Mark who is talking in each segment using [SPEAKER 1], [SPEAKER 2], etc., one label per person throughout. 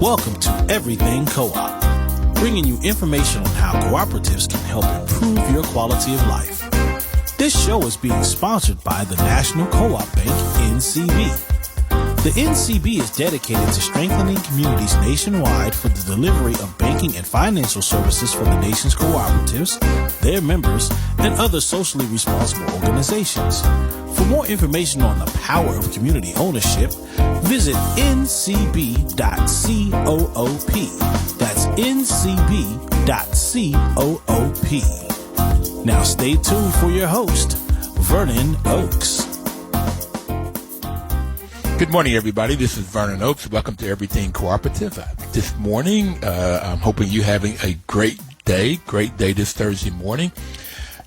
[SPEAKER 1] Welcome to Everything Co-op, bringing you information on how cooperatives can help improve your quality of life. This show is being sponsored by the National Co-op Bank, NCB. The NCB is dedicated to strengthening communities nationwide for the delivery of banking and financial services for the nation's cooperatives, their members, and other socially responsible organizations. For more information on the power of community ownership, visit ncb.coop. That's ncb.coop. Now stay tuned for your host, Vernon Oakes.
[SPEAKER 2] Good morning, everybody. This is Vernon Oakes. Welcome to Everything Cooperative. This morning, I'm hoping you're having a great day this Thursday morning.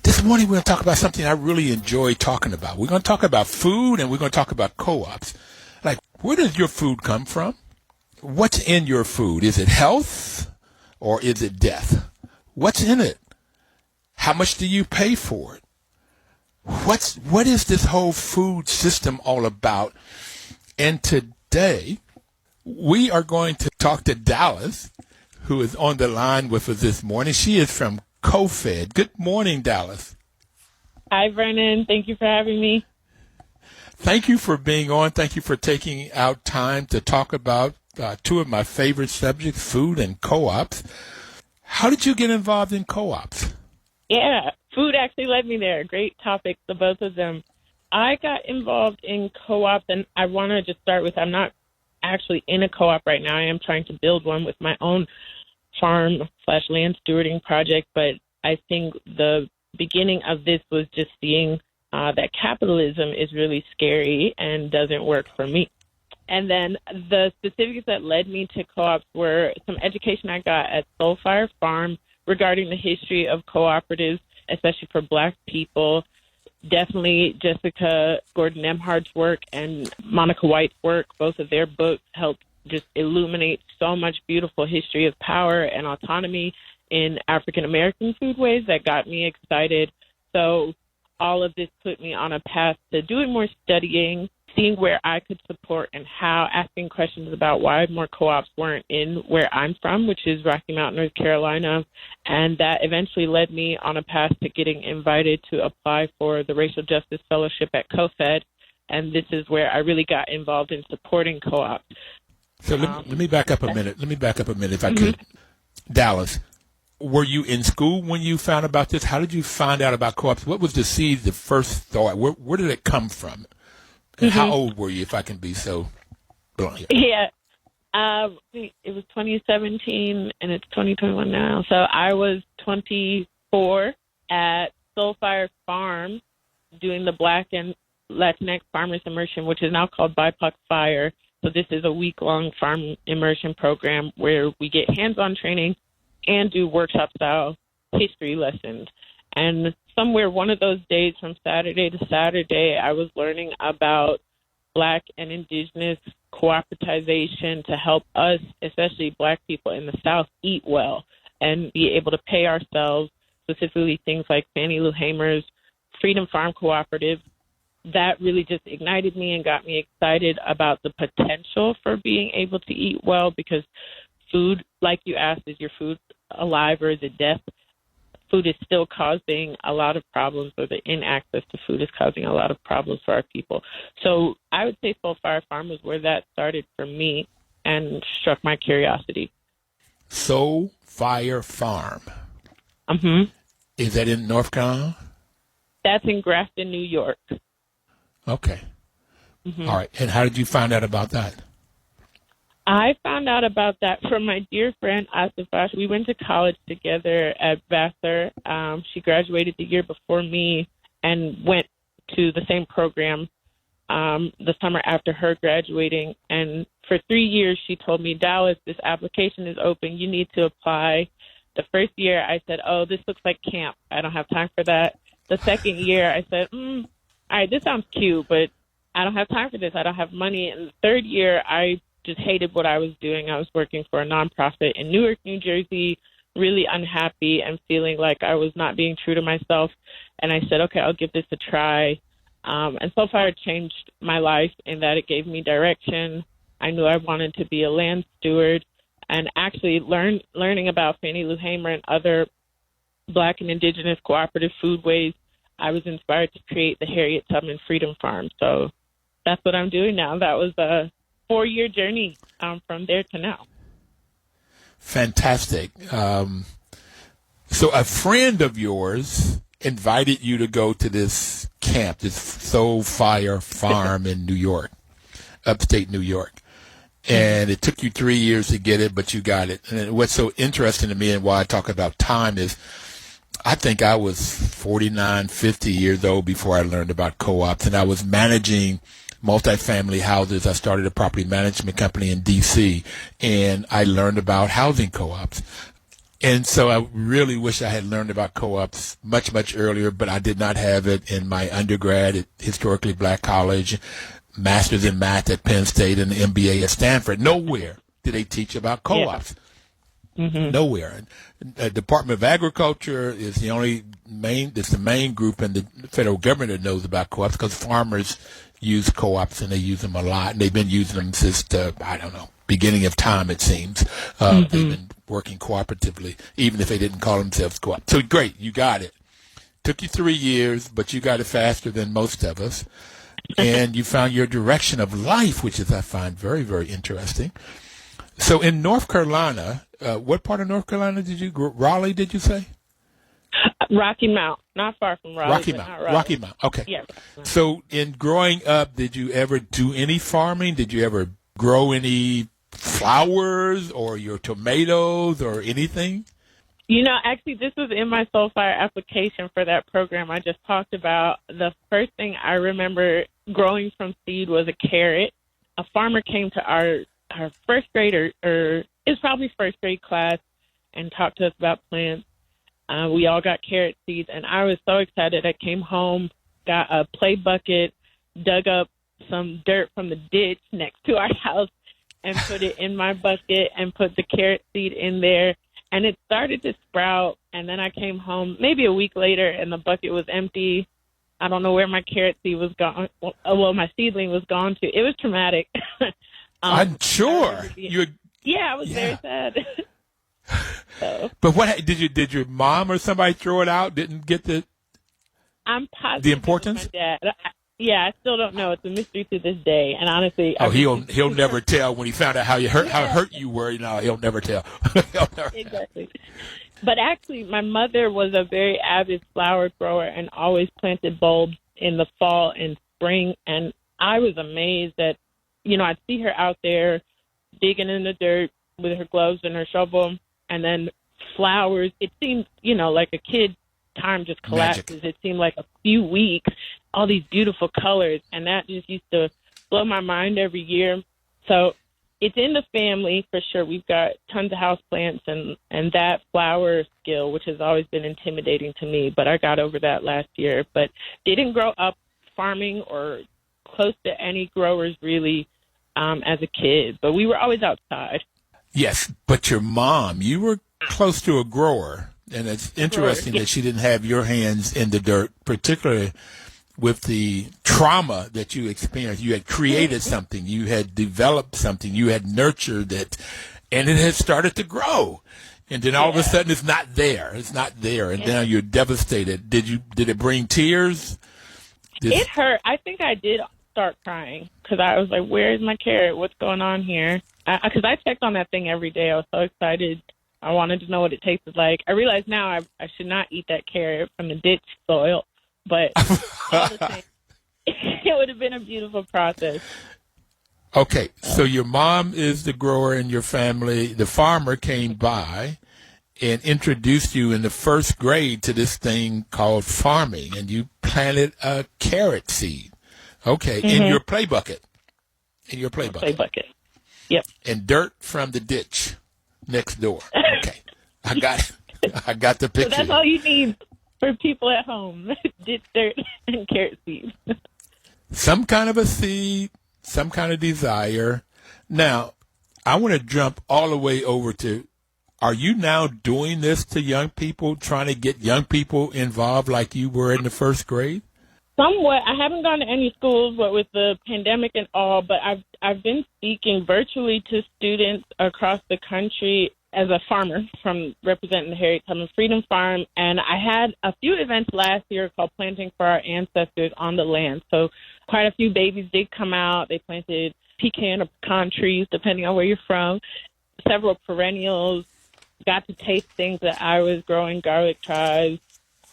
[SPEAKER 2] This morning, we're going to talk about something I really enjoy talking about. We're going to talk about food, and we're going to talk about co-ops. Like, where does your food come from? What's in your food? Is it health or is it death? What's in it? How much do you pay for it? What is this whole food system all about? And today, we are going to talk to Dallas, who is on the line with us this morning. She is from CoFED. Good morning, Dallas.
[SPEAKER 3] Hi, Vernon. Thank you for having me.
[SPEAKER 2] Thank you for being on. Thank you for taking out time to talk about two of my favorite subjects, food and co-ops. How did you get involved in co-ops?
[SPEAKER 3] Yeah, food actually led me there. Great topics, the both of them. I got involved in co-ops, and I want to just start with, I'm not actually in a co-op right now. I am trying to build one with my own farm/land stewarding project, but I think the beginning of this was just seeing that capitalism is really scary and doesn't work for me. And then the specifics that led me to co-ops were some education I got at Soulfire Farm regarding the history of cooperatives, especially for Black people. Definitely Jessica Gordon-Emhard's work and Monica White's work, both of their books helped just illuminate so much beautiful history of power and autonomy in African-American foodways that got me excited. So all of this put me on a path to doing more studying, seeing where I could support and how, asking questions about why more co-ops weren't in where I'm from, which is Rocky Mount, North Carolina. And that eventually led me on a path to getting invited to apply for the Racial Justice Fellowship at CoFED. And this is where I really got involved in supporting co-ops.
[SPEAKER 2] So let me back up a minute. If I could. Dallas, were you in school when you found about this? How did you find out about co-ops? What was the seed, the first thought? Where did it come from? And how old were you, if I can be so blunt?
[SPEAKER 3] Yeah. It was 2017, and it's 2021 now. So I was 24 at Soulfire Farm doing the Black and Latinx Farmers Immersion, which is now called BIPOC Fire. So this is a week-long farm immersion program where we get hands-on training and do workshop-style history lessons. And somewhere one of those days from Saturday to Saturday, I was learning about Black and Indigenous cooperativization to help us, especially Black people in the South, eat well and be able to pay ourselves, specifically things like Fannie Lou Hamer's Freedom Farm Cooperative. That really just ignited me and got me excited about the potential for being able to eat well, because food, like you asked, is your food alive or is it death? Food is still causing a lot of problems, or the inaccess to food is causing a lot of problems for our people. So I would say Soulfire Farm was where that started for me and struck my curiosity.
[SPEAKER 2] Soulfire Farm.
[SPEAKER 3] Mm-hmm.
[SPEAKER 2] Is that in North Carolina?
[SPEAKER 3] That's in Grafton, New York.
[SPEAKER 2] Okay.
[SPEAKER 3] Mm-hmm.
[SPEAKER 2] All right. And how did you find out about that?
[SPEAKER 3] I found out about that from my dear friend, Asifash. We went to college together at Vassar. She graduated the year before me and went to the same program the summer after her graduating. And for 3 years, she told me, Dallas, this application is open. You need to apply. The first year, I said, oh, this looks like camp. I don't have time for that. The second year, I said, all right, this sounds cute, but I don't have time for this. I don't have money. And the third year, I just hated what I was doing. I was working for a nonprofit in Newark, New Jersey, really unhappy and feeling like I was not being true to myself. And I said, okay, I'll give this a try. And Soulfire changed my life in that it gave me direction. I knew I wanted to be a land steward. and actually learning about Fannie Lou Hamer and other Black and Indigenous cooperative foodways, I was inspired to create the Harriet Tubman Freedom Farm. So that's what I'm doing now. That was a 4-year journey from there to now.
[SPEAKER 2] Fantastic. So a friend of yours invited you to go to this camp, this Soul Fire Farm in New York, upstate New York. And it took you 3 years to get it, but you got it. And what's so interesting to me and why I talk about time is I think I was 49, 50 years old before I learned about co-ops, and I was managing multifamily houses. I started a property management company in D.C., and I learned about housing co-ops. And so I really wish I had learned about co-ops much, much earlier, but I did not have it in my undergrad at historically Black college, master's in math at Penn State, and an MBA at Stanford. Nowhere did they teach about co-ops. Yeah. Mm-hmm. Nowhere. Department of Agriculture is the main group in the federal government that knows about co-ops, because farmers use co-ops and they use them a lot. And they've been using them since the, beginning of time, it seems. They've been working cooperatively, even if they didn't call themselves co-op. So great, you got it. Took you 3 years, but you got it faster than most of us. And you found your direction of life, which is, I find, very, very interesting. So in North Carolina, what part of North Carolina Raleigh, did you say?
[SPEAKER 3] Rocky Mount, not far from Raleigh.
[SPEAKER 2] Rocky Mount. Okay.
[SPEAKER 3] Yeah.
[SPEAKER 2] So in growing up, did you ever do any farming? Did you ever grow any flowers or your tomatoes or anything?
[SPEAKER 3] Actually, this was in my Soul Fire application for that program I just talked about. The first thing I remember growing from seed was a carrot. A farmer came to our first grade, or it's probably first grade class, and talked to us about plants. We all got carrot seeds, and I was so excited. I came home, got a play bucket, dug up some dirt from the ditch next to our house, and put it in my bucket and put the carrot seed in there. And it started to sprout, and then I came home maybe a week later, and the bucket was empty. I don't know where my carrot seed was gone. Well, my seedling was gone, too. It was traumatic.
[SPEAKER 2] I'm sure.
[SPEAKER 3] I was very sad. So.
[SPEAKER 2] But what did your mom or somebody throw it out? Didn't get
[SPEAKER 3] I'm positive
[SPEAKER 2] the importance?
[SPEAKER 3] My dad. I still don't know. It's a mystery to this day. And honestly,
[SPEAKER 2] he'll never tell when he found out how hurt you were. He'll never tell.
[SPEAKER 3] Exactly. But actually, my mother was a very avid flower grower and always planted bulbs in the fall and spring. And I was amazed that, I'd see her out there digging in the dirt with her gloves and her shovel, and then flowers. It seemed, like a kid, time just collapses. Magic. It seemed like a few weeks, all these beautiful colors, and that just used to blow my mind every year. So it's in the family for sure. We've got tons of houseplants and that flower skill, which has always been intimidating to me, but I got over that last year. But didn't grow up farming or close to any growers really as a kid, but we were always outside.
[SPEAKER 2] Yes, but your mom, you were close to a grower, and it's interesting that she didn't have your hands in the dirt, particularly with the trauma that you experienced. You had created something, you had developed something, you had nurtured it, and it had started to grow. And then all of a sudden it's not there. And now you're devastated. Did it bring tears?
[SPEAKER 3] It hurt. I think I did start crying because I was like, where's my carrot? What's going on here? Because I checked on that thing every day. I was so excited. I wanted to know what it tasted like. I realize now I should not eat that carrot from the ditch soil, but all the same, it would have been a beautiful process.
[SPEAKER 2] Okay, so your mom is the grower in your family. The farmer came by and introduced you in the first grade to this thing called farming, and you planted a carrot seed. Okay, in your play bucket. Play bucket.
[SPEAKER 3] Yep.
[SPEAKER 2] And dirt from the ditch next door. Okay, I got the picture.
[SPEAKER 3] So that's all you need for people at home: ditch dirt and carrot seeds.
[SPEAKER 2] Some kind of a seed, some kind of desire. Now, I want to jump all the way over to: are you now doing this to young people, trying to get young people involved like you were in the first grade?
[SPEAKER 3] Somewhat. I haven't gone to any schools, what with the pandemic and all, but I've been speaking virtually to students across the country as a farmer from representing the Harriet Tubman Freedom Farm, and I had a few events last year called Planting for Our Ancestors on the land. So quite a few babies did come out. They planted pecan or pecan trees, depending on where you're from, several perennials, got to taste things that I was growing, garlic chives,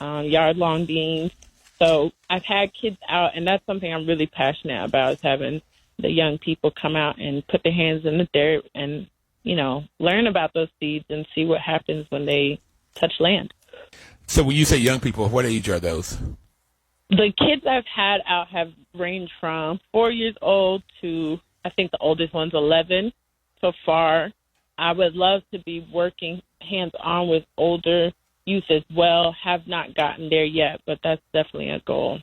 [SPEAKER 3] yard-long beans. So I've had kids out, and that's something I'm really passionate about, is having the young people come out and put their hands in the dirt and, you know, learn about those seeds and see what happens when they touch land.
[SPEAKER 2] So when you say young people, what age are those?
[SPEAKER 3] The kids I've had out have ranged from 4 years old to, I think the oldest one's 11 so far. I would love to be working hands-on with older youth as well. Have not gotten there yet, but that's definitely a goal.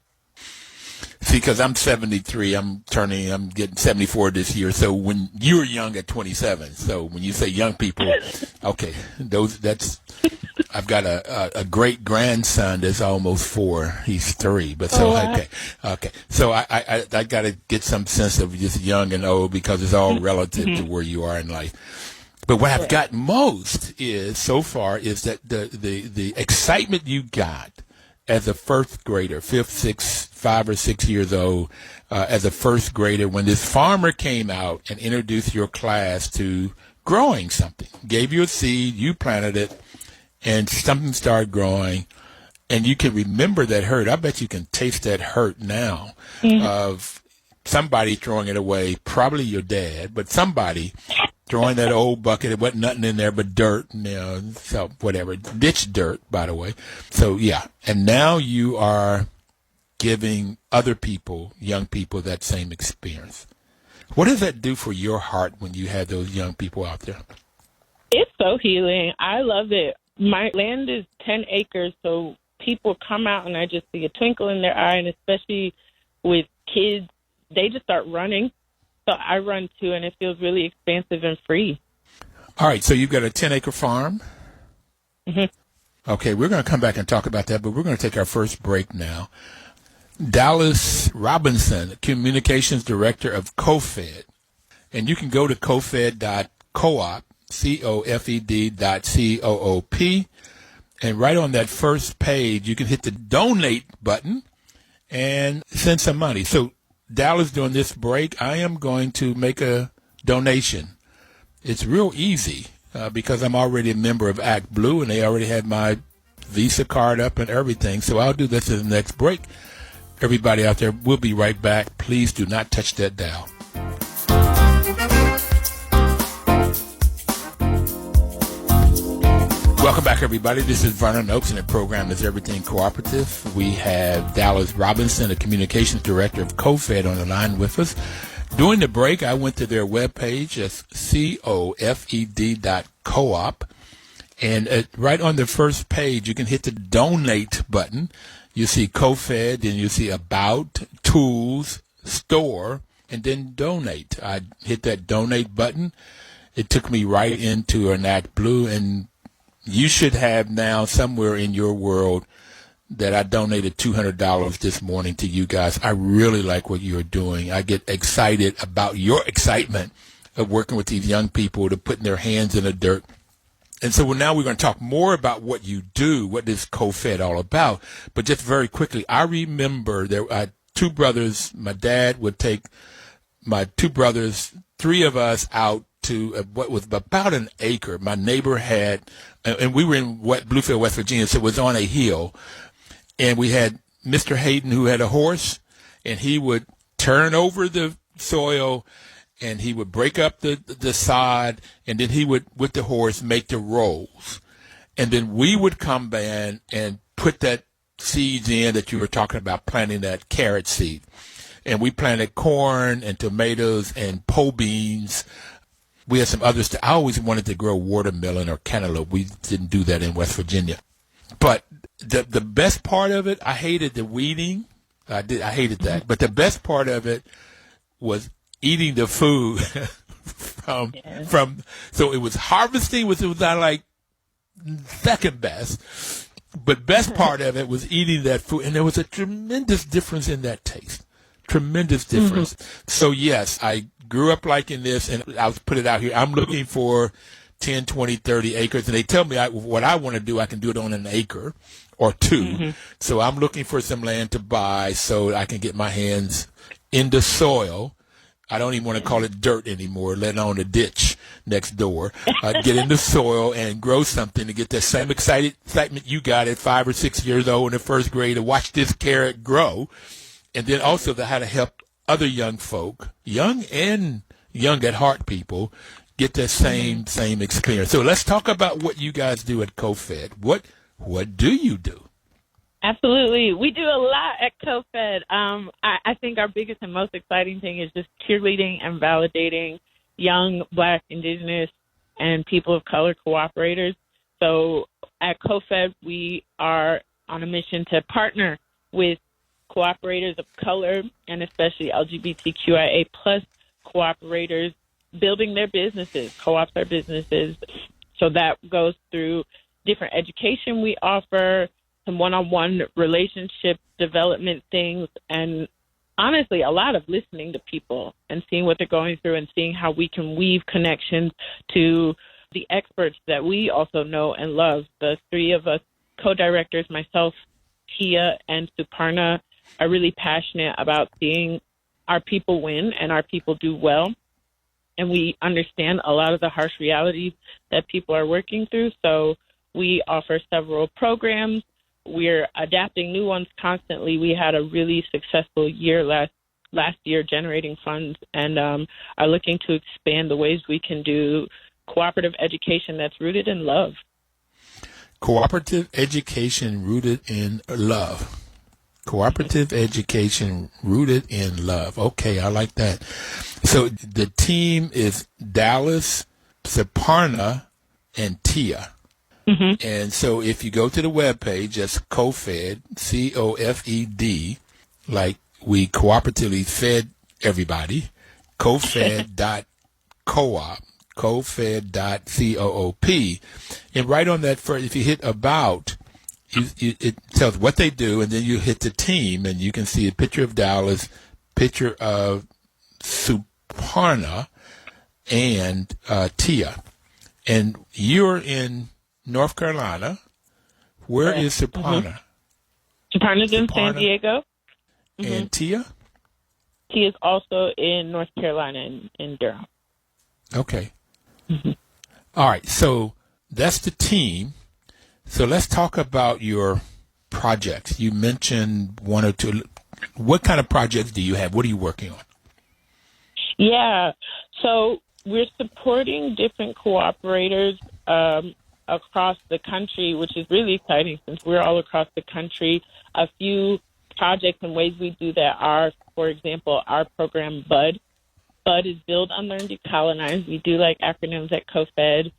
[SPEAKER 2] See, because I'm 73, I'm getting 74 this year. So when you were young at 27, so when you say young people, okay, I've got a great grandson that's almost 4. He's 3, but so okay. So I got to get some sense of just young and old, because it's all relative to where you are in life. But what I've got most is so far is that the excitement you got as a first grader, 5 or 6 years old, as a first grader, when this farmer came out and introduced your class to growing something, gave you a seed, you planted it, and something started growing, and you can remember that hurt. I bet you can taste that hurt now of somebody throwing it away, probably your dad, but somebody throwing that old bucket. There wasn't nothing in there but dirt, so whatever, ditch dirt, by the way. So, yeah, and now you are giving other people, young people, that same experience. What does that do for your heart when you have those young people out there?
[SPEAKER 3] It's so healing. I love it. My land is 10 acres, so people come out and I just see a twinkle in their eye, and especially with kids, they just start running. So I run too, and it feels really expansive and free.
[SPEAKER 2] All right, so you've got a 10-acre farm? Mm-hmm. Okay, we're going to come back and talk about that, but we're going to take our first break now. Dallas Robinson, Communications Director of CoFED. And you can go to cofed.coop, COFED.coop, and right on that first page, you can hit the donate button and send some money. So Dallas, during this break, I am going to make a donation. It's real easy because I'm already a member of Act Blue, and they already have my Visa card up and everything. So I'll do this in the next break. Everybody out there, we'll be right back. Please do not touch that dial. Welcome back, everybody. This is Vernon Oakes, and the program is Everything Cooperative. We have Dallas Robinson, the Communications Director of CoFED, on the line with us. During the break, I went to their webpage, it's COFED.coop, and right on the first page, you can hit the donate button. You see CoFED, then you see About, Tools, Store, and then Donate. I hit that Donate button. It took me right into an Act Blue, and you should have now somewhere in your world that I donated $200 this morning to you guys. I really like what you're doing. I get excited about your excitement of working with these young people to putting their hands in the dirt. And so now we're going to talk more about what you do, what is CoFED all about. But just very quickly, I remember there were 2 brothers. My dad would take my 2 brothers, 3 of us out to what was about an acre. My neighbor had, and we were in Bluefield, West Virginia, so it was on a hill. And we had Mr. Hayden, who had a horse, and he would turn over the soil, and he would break up the sod, and then he would, with the horse, make the rolls. And then we would come back and put that seeds in that you were talking about, planting that carrot seed. And we planted corn and tomatoes and pole beans. We had some others. I always wanted to grow watermelon or cantaloupe. We didn't do that in West Virginia. But the best part of it, I hated the weeding. I hated that. But the best part of it was eating the food from. So it was harvesting, which was not like second best. But best part of it was eating that food, and there was a tremendous difference in that taste. Tremendous difference. So yes, I grew up liking this, and I'll put it out here. I'm looking for 10, 20, 30 acres, and they tell me what I want to do, I can do it on an acre or two. So I'm looking for some land to buy so I can get my hands in the soil. I don't even want to call it dirt anymore, let alone a ditch next door. Get in the soil and grow something to get that same excitement you got at 5 or 6 years old in the first grade to watch this carrot grow. And then also how to help other young folk, young and young at heart people, get that same experience. So let's talk about what you guys do at CoFED. What do you do?
[SPEAKER 3] Absolutely. We do a lot at CoFED. I think our biggest and most exciting thing is just cheerleading and validating young Black, Indigenous, and people of color cooperators. So at CoFED, we are on a mission to partner with cooperators of color and especially LGBTQIA plus cooperators building their businesses. Co-ops are businesses. So that goes through different education we offer, some one-on-one relationship development things, and honestly, a lot of listening to people and seeing what they're going through and seeing how we can weave connections to the experts that we also know and love. The three of us co-directors, myself, Tia, and Suparna, are really passionate about seeing our people win and our people do well. And we understand a lot of the harsh realities that people are working through. So we offer several programs. We're adapting new ones constantly. We had a really successful year last year generating funds and are looking to expand the ways we can do cooperative education that's rooted in love.
[SPEAKER 2] Cooperative education rooted in love. Cooperative education rooted in love. Okay, I like that. So the team is Dallas, Suparna, and Tia. And so if you go to the webpage, that's CoFED, CoFED, like we cooperatively fed everybody, CoFED.coop, CoFED.coop. And right on that first, if you hit about, it tells what they do, and then you hit the team, and you can see a picture of Dallas, picture of Suparna, and Tia. And you're in North Carolina. Where is Suparna?
[SPEAKER 3] Suparna's in San Diego.
[SPEAKER 2] And Tia?
[SPEAKER 3] Tia is also in North Carolina, in Durham.
[SPEAKER 2] Okay. All right, so that's the team. So let's talk about your projects. You mentioned one or two. What kind of projects do you have? What are you working on?
[SPEAKER 3] Yeah, so we're supporting different cooperators across the country, which is really exciting since we're all across the country. A few projects and ways we do that are, for example, our program BUD. BUD is Build, Unlearn, Decolonize. We do like acronyms at CoFED.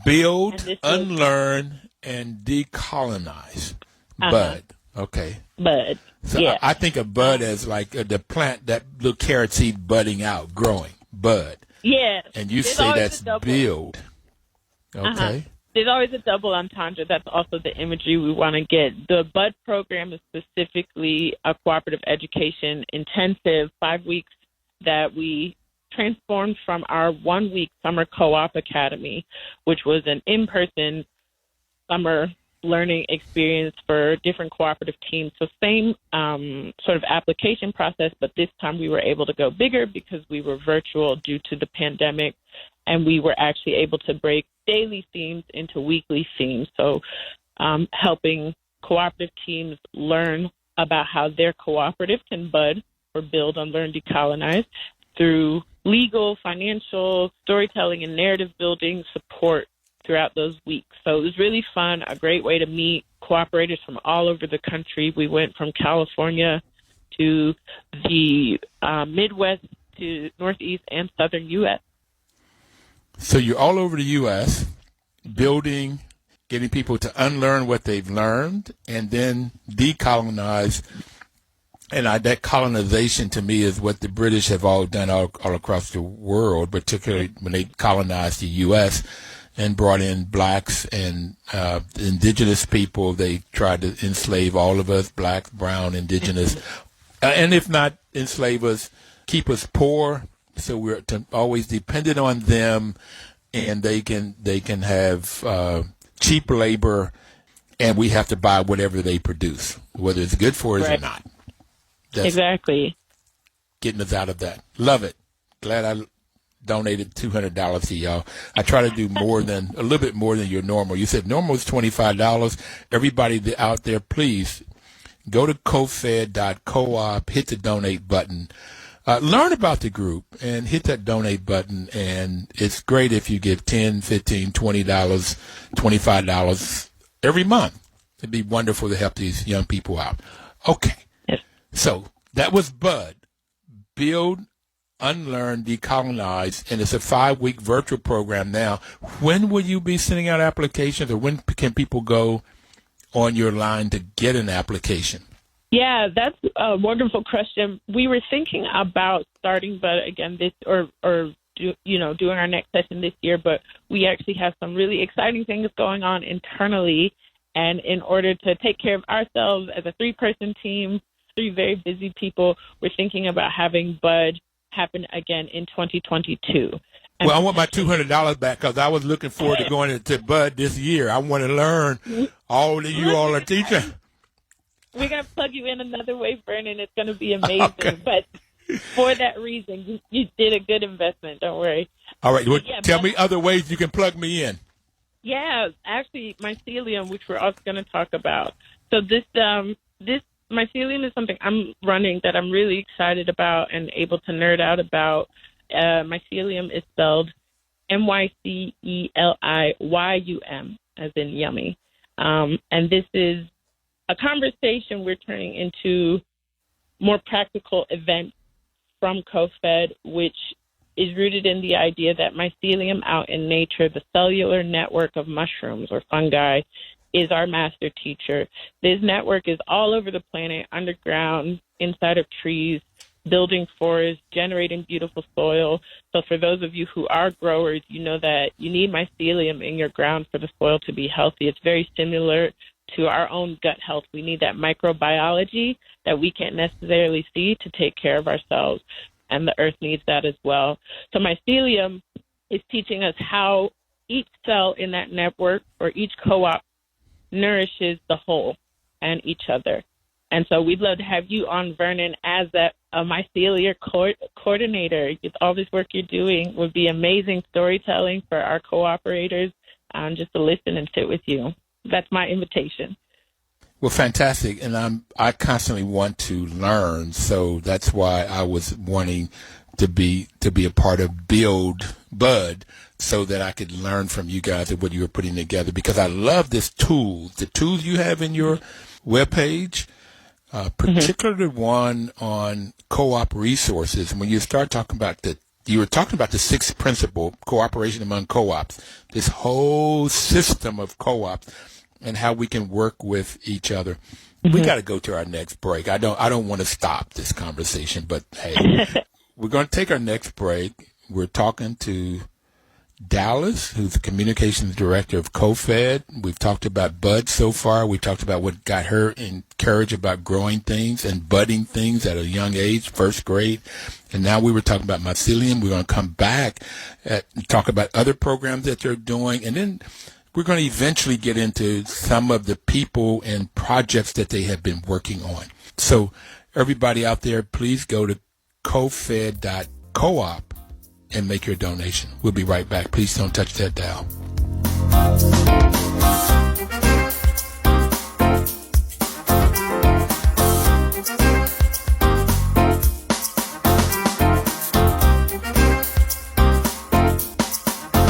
[SPEAKER 2] Build, Unlearn, and Decolonize. BUD. Okay.
[SPEAKER 3] BUD.
[SPEAKER 2] So
[SPEAKER 3] yeah.
[SPEAKER 2] I think of bud as like the plant, that little carrot seed budding out, growing. Bud.
[SPEAKER 3] Yeah.
[SPEAKER 2] And you say that's build. Okay.
[SPEAKER 3] There's always a double entendre. That's also the imagery we want to get. The BUD program is specifically a cooperative education intensive 5 weeks that we transformed from our 1 week summer co-op academy, which was an in-person summer learning experience for different cooperative teams. So same sort of application process, but this time we were able to go bigger because we were virtual due to the pandemic, and we were actually able to break daily themes into weekly themes. So helping cooperative teams learn about how their cooperative can bud or build, unlearn, decolonize through legal, financial, storytelling, and narrative building support throughout those weeks. So it was really fun, a great way to meet cooperators from all over the country. We went from California to the Midwest to Northeast and Southern U.S.
[SPEAKER 2] So you're all over the U.S. building, getting people to unlearn what they've learned and then decolonize. And that colonization to me is what the British have all done all across the world, particularly when they colonized the U.S. and brought in blacks and indigenous people. They tried to enslave all of us, blacks, brown, indigenous, and if not enslave us, keep us poor. So we're always dependent on them, and they can have cheap labor, and we have to buy whatever they produce, whether it's good for us or not. That's
[SPEAKER 3] exactly.
[SPEAKER 2] Getting us out of that. Love it. Glad I donated $200 to y'all. I try to do a little bit more than your normal. You said normal is $25. Everybody out there, please go to cofed.coop, hit the donate button. Learn about the group and hit that donate button. And it's great if you give $10, $15, $20, $25 every month. It'd be wonderful to help these young people out. Okay.
[SPEAKER 3] Yes.
[SPEAKER 2] So that was BUD. Build, Unlearn, Decolonize, and it's a 5-week virtual program now. When will you be sending out applications, or when can people go on your line to get an application?
[SPEAKER 3] Yeah, that's a wonderful question. We were thinking about starting, but again, doing our next session this year, but we actually have some really exciting things going on internally. And in order to take care of ourselves as a 3-person team, 3 very busy people, we're thinking about having BUD happen again in 2022.
[SPEAKER 2] Well, I want my $200 back because I was looking forward to going to BUD this year. I want to learn all that you all are teaching.
[SPEAKER 3] We're going to plug you in another way, Vernon. It's going to be amazing.
[SPEAKER 2] Okay.
[SPEAKER 3] But for that reason, you did a good investment. Don't worry.
[SPEAKER 2] All right. Well, tell me other ways you can plug me in.
[SPEAKER 3] Yeah, actually, mycelium, which we're also going to talk about. So this mycelium is something I'm running that I'm really excited about and able to nerd out about. Mycelium is spelled MyCeliYum, as in yummy. And this is a conversation we're turning into more practical events from CoFED, which is rooted in the idea that mycelium out in nature, the cellular network of mushrooms or fungi, is our master teacher. This network is all over the planet, underground, inside of trees, building forests, generating beautiful soil. So for those of you who are growers, you know that you need mycelium in your ground for the soil to be healthy. It's very similar to our own gut health. We need that microbiology that we can't necessarily see to take care of ourselves, and the earth needs that as well. So mycelium is teaching us how each cell in that network or each co-op nourishes the whole and each other. And so we'd love to have you on, Vernon, as a mycelia coordinator. All this work you're doing would be amazing storytelling for our cooperators, just to listen and sit with you. That's my invitation.
[SPEAKER 2] Well, fantastic. And I constantly want to learn. So that's why I was wanting to be a part of Build BUD, so that I could learn from you guys and what you were putting together, because I love this tool, the tools you have in your webpage, particularly one on co-op resources. And when you start talking about you were talking about the 6th principle, cooperation among co-ops, this whole system of co-ops and how we can work with each other. We got to go to our next break. I don't want to stop this conversation, but hey, we're going to take our next break. We're talking to Dallas, who's the communications director of CoFED. We've talked about BUD so far. We talked about what got her encouraged about growing things and budding things at a young age, 1st grade. And now we were talking about mycelium. We're going to come back and talk about other programs that they're doing. And then we're going to eventually get into some of the people and projects that they have been working on. So everybody out there, please go to cofed.coop and make your donation. We'll be right back. Please don't touch that dial.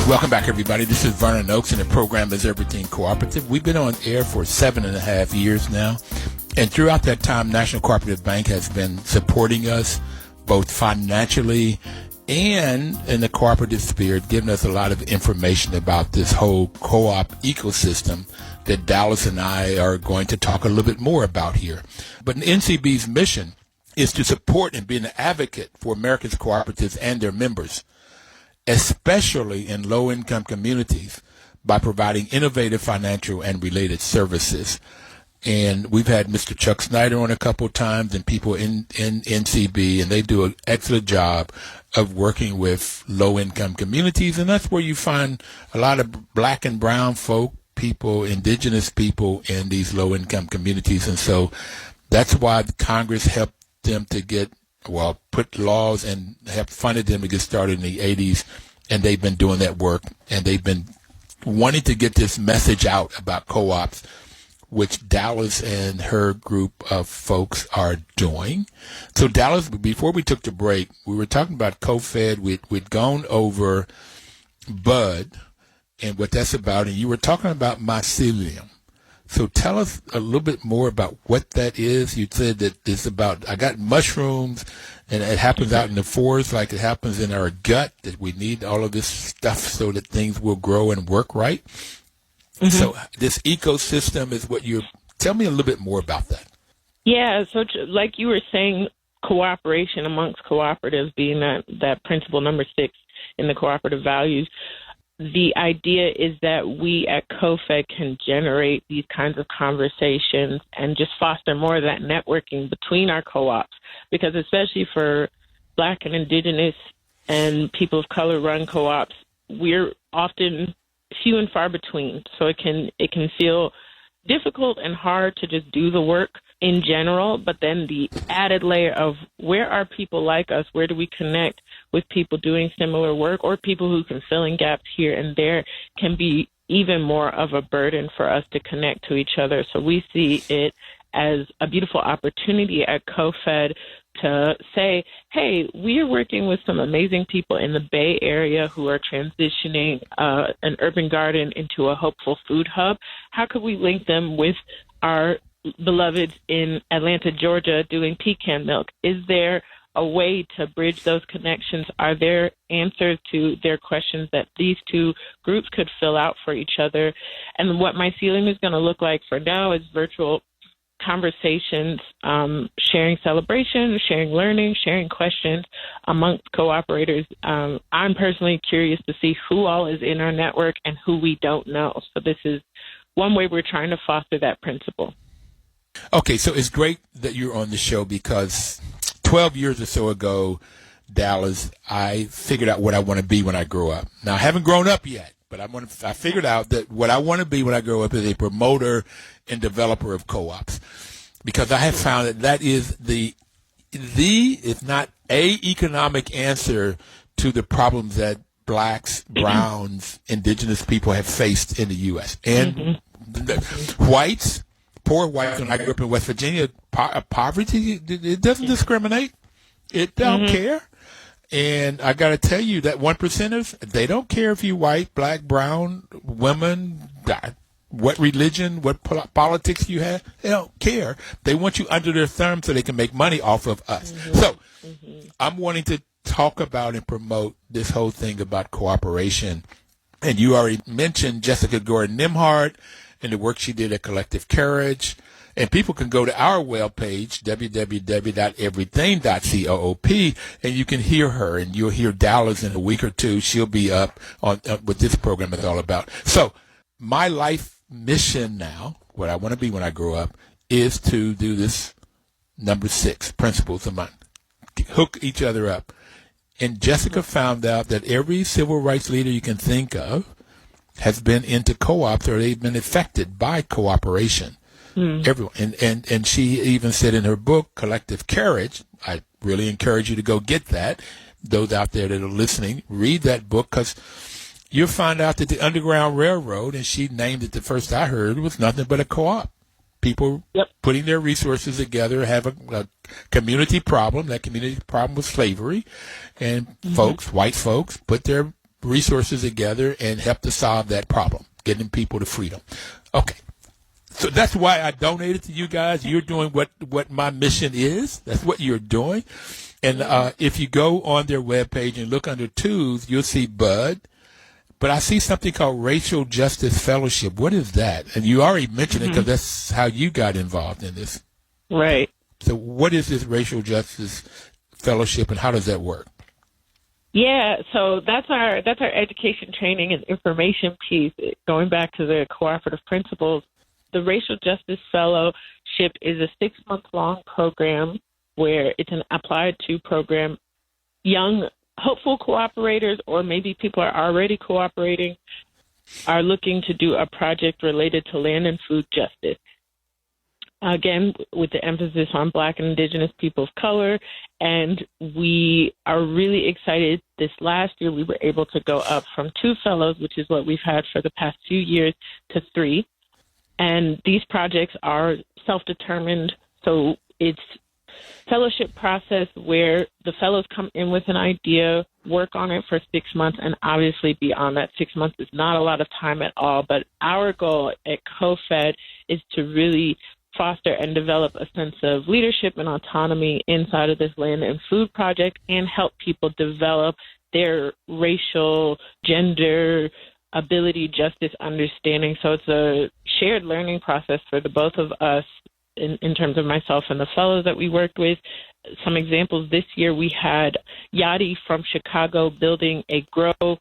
[SPEAKER 2] Welcome back, everybody. This is Vernon Oakes, and the program is Everything Cooperative. We've been on air for 7.5 years now, and throughout that time, National Cooperative Bank has been supporting us both financially and in the cooperative spirit, giving us a lot of information about this whole co-op ecosystem that Dallas and I are going to talk a little bit more about here. But NCB's mission is to support and be an advocate for America's cooperatives and their members. especially in low-income communities, by providing innovative financial and related services. And we've had Mr. Chuck Snyder on a couple of times and people in NCB, and they do an excellent job of working with low-income communities. And that's where you find a lot of black and brown folk, people, indigenous people in these low-income communities. And so that's why Congress helped them to put laws and have funded them to get started in the 80s. And they've been doing that work, and they've been wanting to get this message out about co-ops, which Dallas and her group of folks are doing. So Dallas, before we took the break, we were talking about CoFED. We'd gone over BUD and what that's about, and you were talking about mycelium. So tell us a little bit more about what that is. You said that it's about, I got mushrooms, and it happens out in the forest like it happens in our gut, that we need all of this stuff so that things will grow and work right. Mm-hmm. So this ecosystem is what tell me a little bit more about that.
[SPEAKER 3] Yeah, so like you were saying, cooperation amongst cooperatives being that principle number 6 in the cooperative values. The idea is that we at CoFED can generate these kinds of conversations and just foster more of that networking between our co-ops, because especially for Black and Indigenous and people of color run co-ops, we're often few and far between. So it can feel difficult and hard to just do the work in general, but then the added layer of where are people like us, where do we connect with people doing similar work or people who can fill in gaps here and there, can be even more of a burden for us to connect to each other. So we see it as a beautiful opportunity at CoFED to say, hey, we are working with some amazing people in the Bay Area who are transitioning an urban garden into a hopeful food hub. How could we link them with our beloveds in Atlanta, Georgia, doing pecan milk? Is there a way to bridge those connections? Are there answers to their questions that these two groups could fill out for each other? And what mycelium is going to look like for now is virtual conversations, sharing celebrations, sharing learning, sharing questions amongst cooperators. I'm personally curious to see who all is in our network and who we don't know. So this is one way we're trying to foster that principle.
[SPEAKER 2] Okay, so it's great that you're on the show, because 12 years or so ago, Dallas, I figured out what I want to be when I grow up. Now, I haven't grown up yet, but I figured out that what I want to be when I grow up is a promoter and developer of co-ops, because I have found that is the if not a economic answer to the problems that Blacks, Browns, Indigenous people have faced in the U.S. And whites, poor whites, when I grew up in West Virginia, poverty, it doesn't discriminate. It don't care. And I got to tell you that 1%ers, they don't care if you white, black, brown, women, what religion, what politics you have. They don't care. They want you under their thumb so they can make money off of us. So I'm wanting to talk about and promote this whole thing about cooperation. And you already mentioned Jessica Gordon-Nimhart and the work she did at Collective Courage. And people can go to our webpage, www.everything.coop, and you can hear her, and you'll hear Dallas in a week or two. She'll be up on what this program is all about. So my life mission now, what I want to be when I grow up, is to do this number 6, principles of mine, hook each other up. And Jessica found out that every civil rights leader you can think of has been into co-ops, or they've been affected by cooperation. Everyone. And she even said in her book, Collective Courage, I really encourage you to go get that. Those out there that are listening, read that book, because you'll find out that the Underground Railroad, and she named it, the first I heard, was nothing but a co-op. People putting their resources together, have a community problem. That community problem was slavery. And folks, white folks, put their resources together and help to solve that problem, getting people to freedom. Okay. So that's why I donated to you guys. You're doing what my mission is. That's what you're doing. And if you go on their webpage and look under twos, you'll see BUD. But I see something called Racial Justice Fellowship. What is that? And you already mentioned it, because that's how you got involved in this.
[SPEAKER 3] Right.
[SPEAKER 2] So what is this Racial Justice Fellowship, and how does that work?
[SPEAKER 3] Yeah, so that's our education, training, and information piece. Going back to the cooperative principles, the Racial Justice Fellowship is a 6-month-long program where it's an applied to program young, hopeful cooperators, or maybe people are already cooperating, are looking to do a project related to land and food justice. Again, with the emphasis on Black and Indigenous people of color. And we are really excited. This last year, we were able to go up from 2 fellows, which is what we've had for the past few years, to 3. And these projects are self-determined. So it's fellowship process where the fellows come in with an idea, work on it for 6 months, and obviously beyond that 6 months is not a lot of time at all. But our goal at CoFED is to really foster and develop a sense of leadership and autonomy inside of this land and food project, and help people develop their racial, gender, ability, justice understanding. So it's a shared learning process for the both of us in terms of myself and the fellows that we worked with. Some examples this year, we had Yadi from Chicago building a grow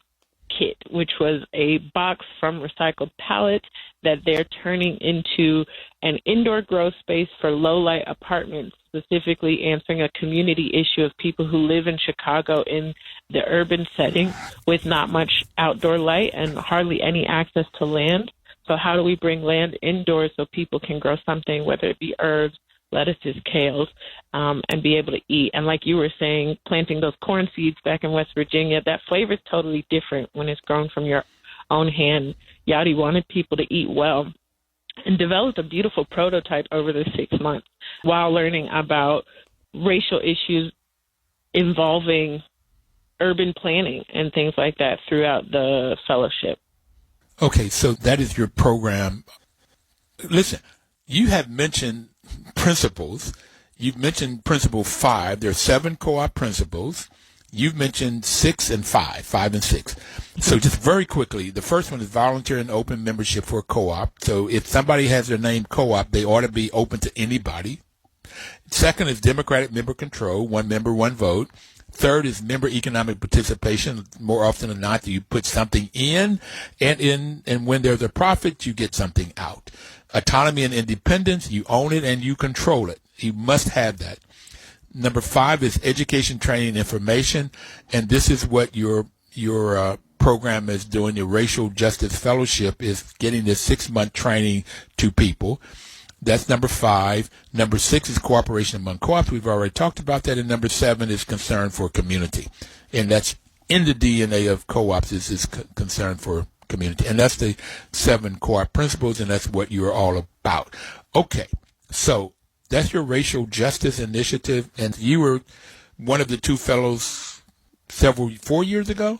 [SPEAKER 3] kit, which was a box from recycled pallets that they're turning into an indoor grow space for low-light apartments, specifically answering a community issue of people who live in Chicago in the urban setting with not much outdoor light and hardly any access to land. So how do we bring land indoors so people can grow something, whether it be herbs, lettuces, kales, and be able to eat? And like you were saying, planting those corn seeds back in West Virginia, that flavor is totally different when it's grown from your own hand. Yadi wanted people to eat well and developed a beautiful prototype over the 6 months while learning about racial issues involving urban planning and things like that throughout the fellowship.
[SPEAKER 2] Okay, so that is your program. Listen, you have mentioned principles. You've mentioned principle 5. There are 7 co-op principles. You've mentioned 6 and 5 and 6. So just very quickly, the first one is volunteer and open membership for a co-op. So if somebody has their name co-op, they ought to be open to anybody. Second is democratic member control, 1 member, 1 vote. Third is member economic participation. More often than not, you put something in, and when there's a profit, you get something out. Autonomy and independence, you own it and you control it. You must have that. Number 5 is education, training, and information, and this is what your program is doing. Your Racial Justice Fellowship is getting this 6-month training to people. That's number 5. Number 6 is cooperation among co-ops. We've already talked about that. And number 7 is concern for community. And that's in the DNA of co-ops is concern for community. And that's the 7 co-op principles, and that's what you're all about. Okay, so that's your Racial Justice Initiative. And you were one of the 2 fellows 4 years ago?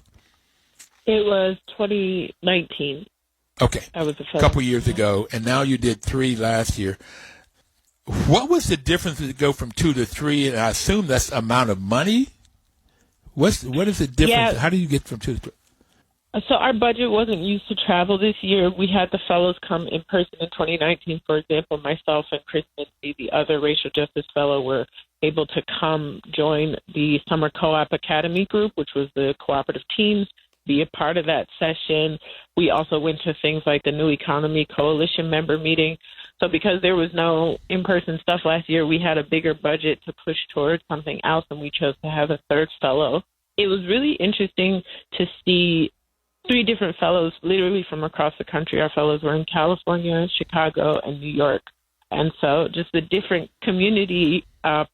[SPEAKER 3] It was 2019.
[SPEAKER 2] Okay, a couple years ago, and now you did 3 last year. What was the difference to go from 2 to 3? And I assume that's amount of money. What is the difference?
[SPEAKER 3] Yeah.
[SPEAKER 2] How do you get from 2 to 3?
[SPEAKER 3] So our budget wasn't used to travel this year. We had the fellows come in person in 2019. For example, myself and Chris Mincy, the other Racial Justice Fellow, were able to come join the Summer Co-op Academy group, which was the cooperative teams, be a part of that session. We also went to things like the New Economy Coalition member meeting. So because there was no in-person stuff last year, we had a bigger budget to push towards something else, and we chose to have a 3rd fellow. It was really interesting to see 3 different fellows literally from across the country. Our fellows were in California, Chicago, and New York. And so just the different community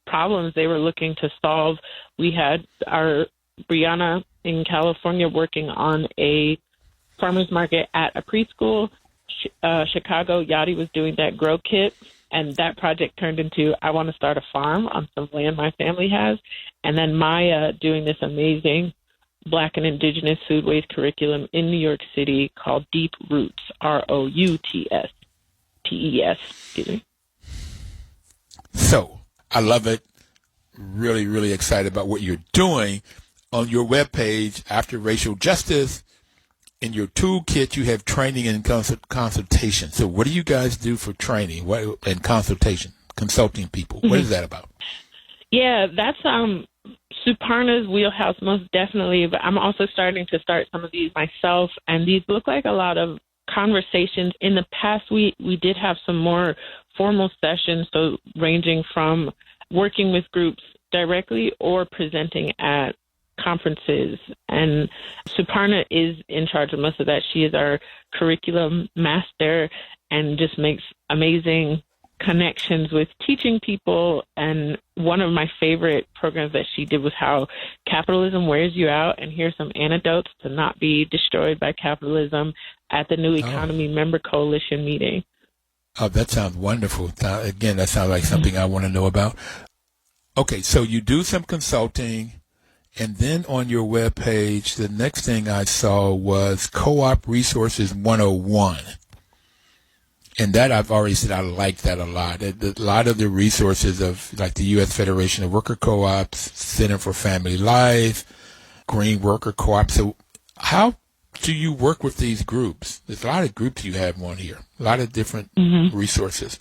[SPEAKER 3] problems they were looking to solve. We had our Brianna in California working on a farmer's market at a preschool. Chicago, Yadi was doing that grow kit, and that project turned into I want to start a farm on some land my family has. And then Maya doing this amazing Black and Indigenous food-waste curriculum in New York City called Deep Roots, ROUTS, TES. Excuse me.
[SPEAKER 2] So I love it. Really, really excited about what you're doing. On your webpage, after racial justice, in your toolkit, you have training and consultation. So what do you guys do for training and consultation, consulting people? What is that about?
[SPEAKER 3] Yeah, that's Suparna's wheelhouse, most definitely, but I'm also starting to start some of these myself, and these look like a lot of conversations. In the past, we did have some more formal sessions, so ranging from working with groups directly or presenting at conferences. And Suparna is in charge of most of that. She is our curriculum master and just makes amazing connections with teaching people. And one of my favorite programs that she did was how capitalism wears you out, and here's some antidotes to not be destroyed by capitalism at the New Economy Member Coalition meeting.
[SPEAKER 2] Oh, that sounds wonderful. Again, that sounds like something I want to know about. Okay, so you do some consulting, and then on your webpage, the next thing I saw was Co-op Resources 101. And that I've already said I like that a lot. A lot of the resources of like the U.S. Federation of Worker Co-ops, Center for Family Life, Green Worker Co-op. So how do you work with these groups? There's a lot of groups you have on here, a lot of different resources.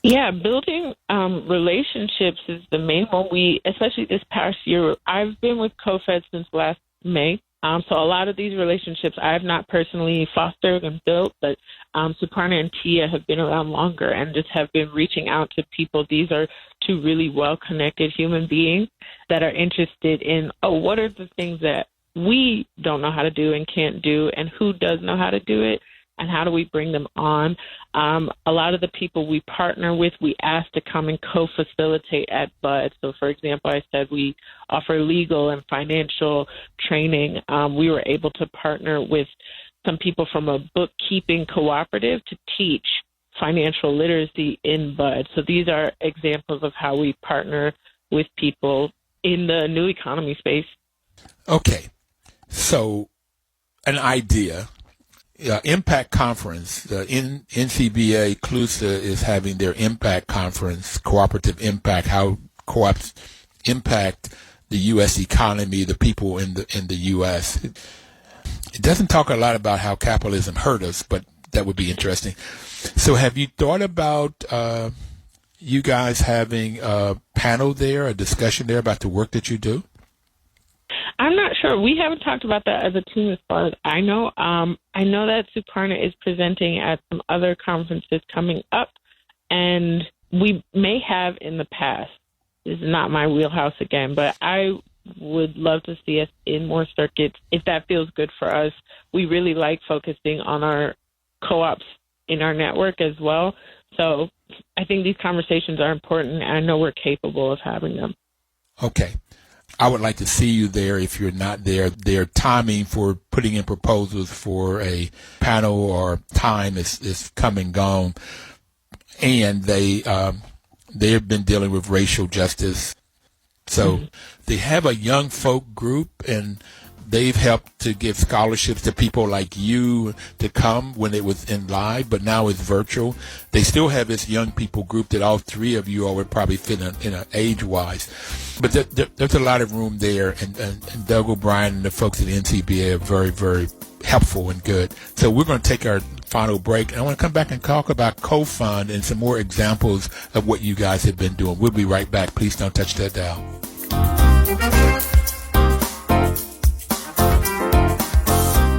[SPEAKER 3] Yeah, building relationships is the main one. Especially this past year, I've been with CoFED since last May. So a lot of these relationships I have not personally fostered and built, but Suparna and Tia have been around longer and just have been reaching out to people. These are two really well-connected human beings that are interested in, what are the things that we don't know how to do and can't do, and who does know how to do it, and how do we bring them on? A lot of the people we partner with, we ask to come and co-facilitate at BUD. So, for example, I said we offer legal and financial training. We were able to partner with some people from a bookkeeping cooperative to teach financial literacy in BUD. So these are examples of how we partner with people in the new economy space.
[SPEAKER 2] Okay, so an idea. Impact Conference, NCBA CLUSA is having their Impact Conference, Cooperative Impact, how co-ops impact the U.S. economy, the people in the U.S. It doesn't talk a lot about how capitalism hurt us, but that would be interesting. So have you thought about you guys having a panel there, a discussion there about the work that you do?
[SPEAKER 3] I'm not sure. We haven't talked about that as a team as far as I know. I know that Suparna is presenting at some other conferences coming up, and we may have in the past. This is not my wheelhouse again, but I would love to see us in more circuits if that feels good for us. We really like focusing on our co-ops in our network as well. So I think these conversations are important, and I know we're capable of having them.
[SPEAKER 2] Okay. I would like to see you there if you're not there. Their timing for putting in proposals for a panel or time is come and gone. And they have been dealing with racial justice. So they have a young folk group, and they've helped to give scholarships to people like you to come when it was in live, but now it's virtual. They still have this young people group that all three of you all would probably fit in a age-wise. But there's a lot of room there, and Doug O'Brien and the folks at the NCBA are very, very helpful and good. So we're going to take our final break, and I want to come back and talk about CoFund and some more examples of what you guys have been doing. We'll be right back. Please don't touch that dial.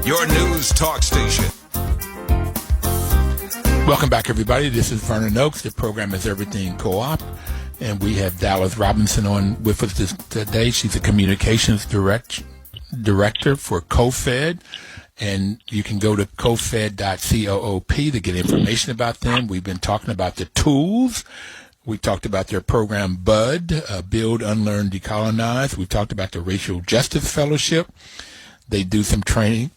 [SPEAKER 4] Your news talk station.
[SPEAKER 2] Welcome back, everybody. This is Vernon Oakes. The program is Everything Co-op, and we have Dallas Robinson on with us today. She's a communications director for CoFED, and you can go to cofed.coop to get information about them. We've been talking about the tools. We talked about their program BUD, Build, Unlearn, Decolonize. We talked about the Racial Justice Fellowship. They do some training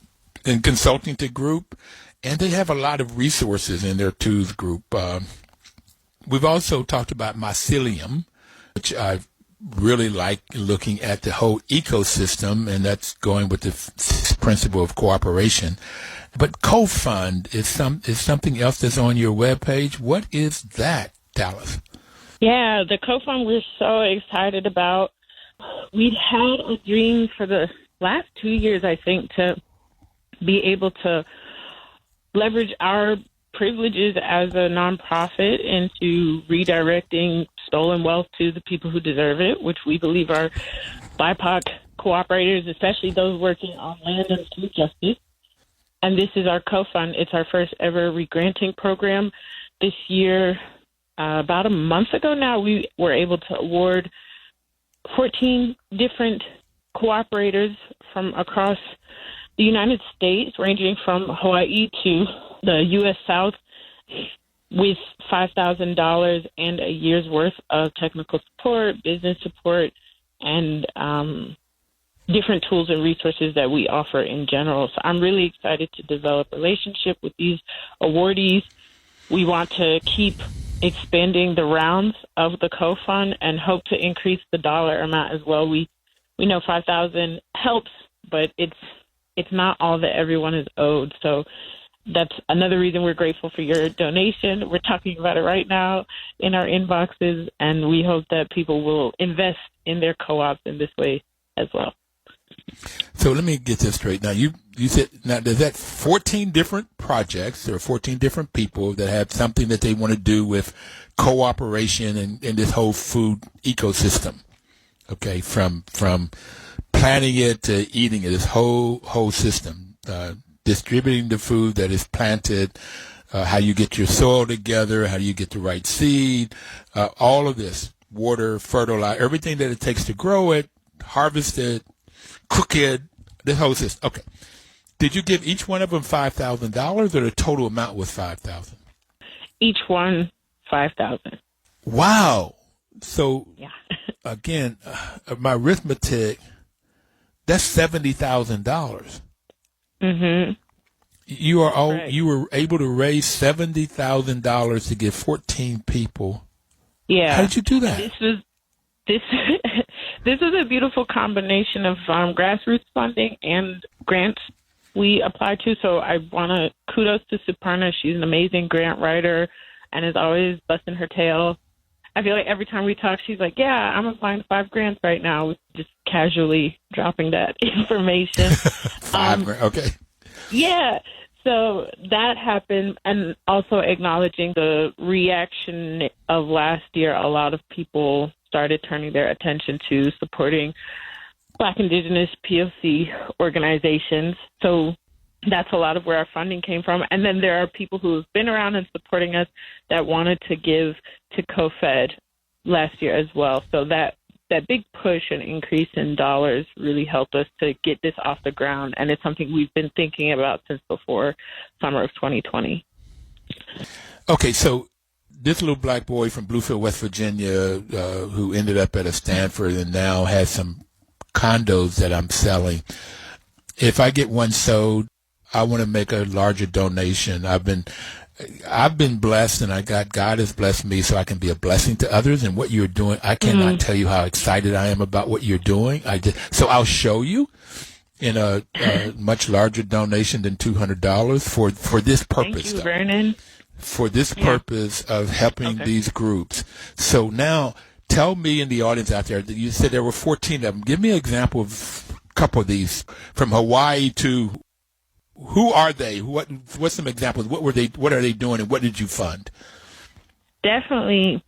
[SPEAKER 2] and consulting to group, and they have a lot of resources in their tools group. We've also talked about mycelium, which I really like, looking at the whole ecosystem, and that's going with the principle of cooperation. But CoFund is something else that's on your webpage. What is that, Dallas?
[SPEAKER 3] Yeah, the CoFund we're so excited about. We'd had a dream for the last 2 years, I think, to be able to leverage our privileges as a nonprofit into redirecting stolen wealth to the people who deserve it, which we believe are BIPOC cooperators, especially those working on land and food justice. And this is our co-fund. It's our first ever regranting program. This year, about a month ago now, we were able to award 14 different cooperators from across the United States, ranging from Hawaii to the U.S. South, with $5,000 and a year's worth of technical support, business support, and different tools and resources that we offer in general. So I'm really excited to develop a relationship with these awardees. We want to keep expanding the rounds of the co-fund and hope to increase the dollar amount as well. We know $5,000 helps, but it's not all that everyone is owed. So that's another reason we're grateful for your donation. We're talking about it right now in our inboxes, and we hope that people will invest in their co-ops in this way as well.
[SPEAKER 2] So let me get this straight. Now, you said, now, there's that 14 different projects. There are 14 different people that have something that they want to do with cooperation and this whole food ecosystem. Okay, from planting it to eating it, this whole system, distributing the food that is planted, how you get your soil together, how do you get the right seed, all of this, water, fertilizer, everything that it takes to grow it, harvest it, cook it, this whole system. Okay. Did you give each one of them $5,000, or the total amount was $5,000?
[SPEAKER 3] Each one $5,000.
[SPEAKER 2] Wow. So,
[SPEAKER 3] yeah.
[SPEAKER 2] Again, my arithmetic, that's $70,000.
[SPEAKER 3] Mm-hmm.
[SPEAKER 2] You are
[SPEAKER 3] Right.
[SPEAKER 2] You were able to raise $70,000 to give 14 people.
[SPEAKER 3] Yeah.
[SPEAKER 2] How did you do that?
[SPEAKER 3] This was a beautiful combination of grassroots funding and grants we applied to. So I want to kudos to Suparna. She's an amazing grant writer and is always busting her tail. I feel like every time we talk, she's like, yeah, I'm applying 5 grants right now, just casually dropping that information.
[SPEAKER 2] 5 grand, okay.
[SPEAKER 3] Yeah. So that happened, and also acknowledging the reaction of last year. A lot of people started turning their attention to supporting Black, Indigenous, POC organizations. So that's a lot of where our funding came from. And then there are people who have been around and supporting us that wanted to give to CoFED last year as well. So that big push and increase in dollars really helped us to get this off the ground. And it's something we've been thinking about since before summer of 2020.
[SPEAKER 2] Okay, so this little black boy from Bluefield, West Virginia, who ended up at a Stanford and now has some condos that I'm selling. If I get one sold, I want to make a larger donation. I've been blessed, and God has blessed me so I can be a blessing to others. And what you're doing, I cannot tell you how excited I am about what you're doing. So I'll show you in a much larger donation than $200 for this purpose.
[SPEAKER 3] Thank you, Vernon.
[SPEAKER 2] For this purpose of helping these groups. So now, tell me and the audience out there that you said there were 14 of them. Give me an example of a couple of these from Hawaii to. Who are they? What's some examples? What are they doing, and what did you fund?
[SPEAKER 3] Definitely.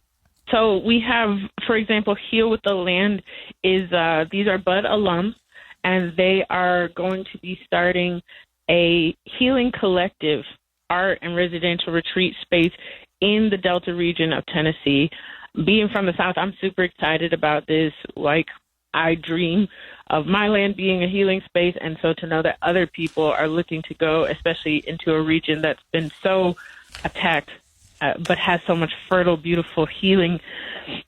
[SPEAKER 3] So we have, for example, Heal with the Land is these are Bud alums, and they are going to be starting a healing collective art and residential retreat space in the Delta region of Tennessee. Being from the South, I'm super excited about this. Like, I dream of my land being a healing space, and so to know that other people are looking to go, especially into a region that's been so attacked, but has so much fertile, beautiful healing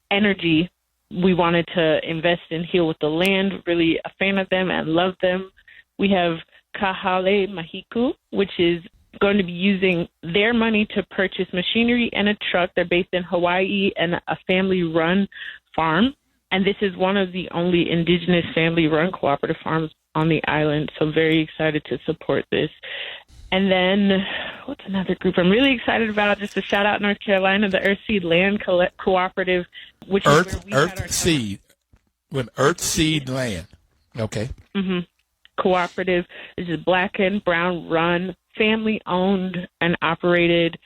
[SPEAKER 3] energy. We wanted to invest in Heal with the Land, really a fan of them and love them. We have Kahale Mahiku, which is going to be using their money to purchase machinery and a truck. They're based in Hawaii and a family-run farm. And this is one of the only indigenous family-run cooperative farms on the island, so very excited to support this. And then, what's another group I'm really excited about? Just a shout-out North Carolina, the Earthseed Land Cooperative, which is where we had our
[SPEAKER 2] Earthseed. Earthseed Land. Okay.
[SPEAKER 3] Mm-hmm. Cooperative. This is Black and Brown run family-owned and operated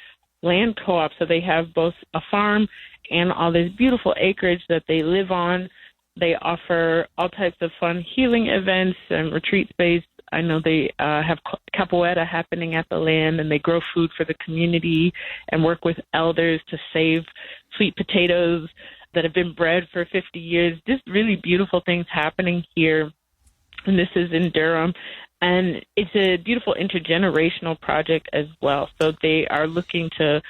[SPEAKER 3] land co-op. So they have both a farm and all this beautiful acreage that they live on. They offer all types of fun healing events and retreat space. I know they have capoeira happening at the land, and they grow food for the community and work with elders to save sweet potatoes that have been bred for 50 years. Just really beautiful things happening here. And this is in Durham. And it's a beautiful intergenerational project as well. So they are looking to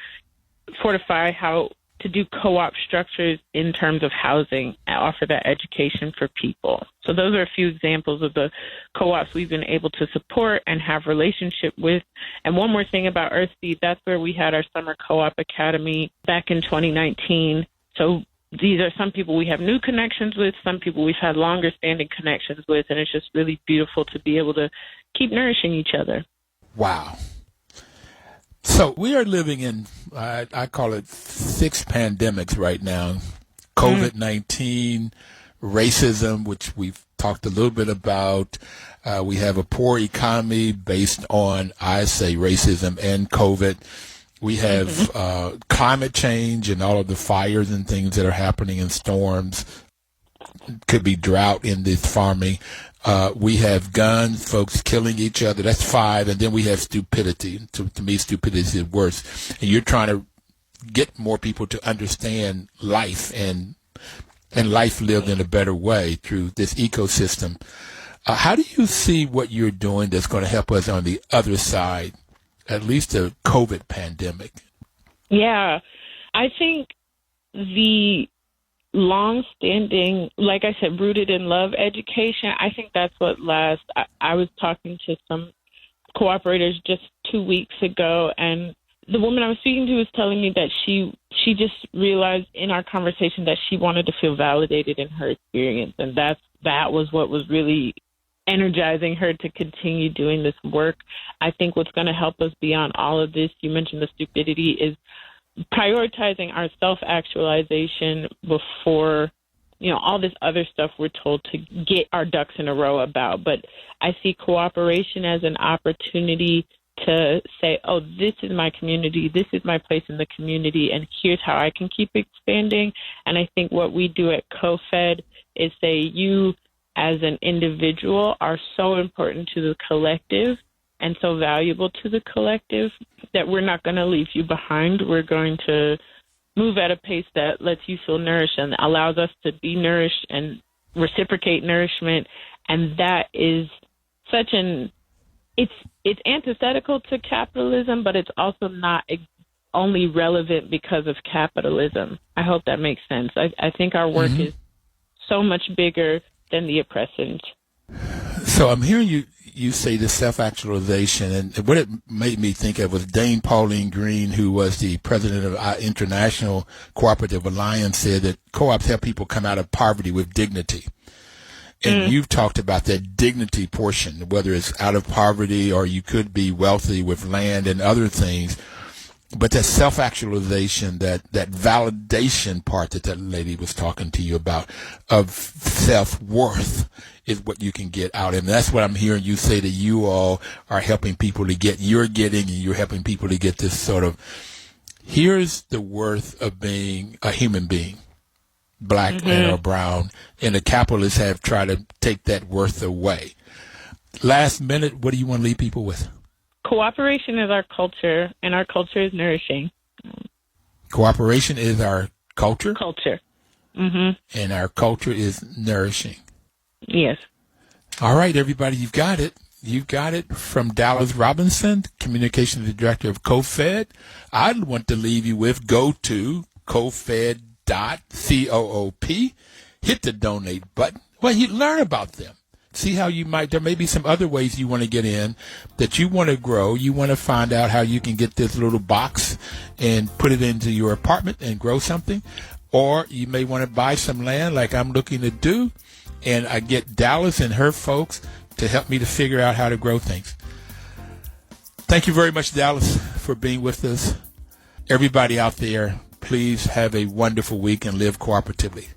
[SPEAKER 3] fortify how to do co-op structures in terms of housing and offer that education for people. So those are a few examples of the co-ops we've been able to support and have relationship with. And one more thing about Earthseed, that's where we had our Summer Co-op Academy back in 2019. So these are some people we have new connections with, some people we've had longer standing connections with, and it's just really beautiful to be able to keep nourishing each other.
[SPEAKER 2] Wow. So we are living in, I call it 6 pandemics right now. COVID-19, racism, which we've talked a little bit about. We have a poor economy based on, I say, racism and COVID. We have climate change and all of the fires and things that are happening in storms. Could be drought in this farming. We have guns, folks killing each other. That's 5. And then we have stupidity. To me, stupidity is worse. And you're trying to get more people to understand life and life lived in a better way through this ecosystem. How do you see what you're doing that's going to help us on the other side, at least the COVID pandemic?
[SPEAKER 3] Yeah, I think the long-standing, like I said, rooted in love education, I think that's what lasts. I was talking to some cooperators just 2 weeks ago, and the woman I was speaking to was telling me that she just realized in our conversation that she wanted to feel validated in her experience, and that was what was really energizing her to continue doing this work. I think what's going to help us beyond all of this, you mentioned the stupidity, is prioritizing our self-actualization before, all this other stuff we're told to get our ducks in a row about. But I see cooperation as an opportunity to say, oh, this is my community, this is my place in the community, and here's how I can keep expanding. And I think what we do at CoFED is say, you as an individual are so important to the collective and so valuable to the collective that we're not going to leave you behind. We're going to move at a pace that lets you feel nourished and allows us to be nourished and reciprocate nourishment. And that is such it's antithetical to capitalism, but it's also not only relevant because of capitalism. I hope that makes sense. I think our work is so much bigger than the oppressors.
[SPEAKER 2] So I'm hearing you say the self-actualization, and what it made me think of was Dame Pauline Green, who was the president of our International Cooperative Alliance, said that co-ops help people come out of poverty with dignity. And you've talked about that dignity portion, whether it's out of poverty or you could be wealthy with land and other things. But that self-actualization, that validation part that lady was talking to you about of self-worth is what you can get out. And that's what I'm hearing you say, that you all are helping people to get, and you're helping people to get this sort of, here's the worth of being a human being, black and or brown, and the capitalists have tried to take that worth away. Last minute, what do you want to leave people with?
[SPEAKER 3] Cooperation is our culture, and our culture is nourishing.
[SPEAKER 2] Cooperation is our culture?
[SPEAKER 3] Culture.
[SPEAKER 2] And our culture is nourishing.
[SPEAKER 3] Yes.
[SPEAKER 2] All right, everybody, you've got it. You've got it from Dallas Robinson, Communications Director of CoFED. I'd want to leave you with go to cofed.coop, hit the donate button. Well, you learn about them. See how there may be some other ways you want to get in, that you want to grow. You want to find out how you can get this little box and put it into your apartment and grow something. Or you may want to buy some land like I'm looking to do, and I get Dallas and her folks to help me to figure out how to grow things. Thank you very much, Dallas, for being with us. Everybody out there, please have a wonderful week and live cooperatively.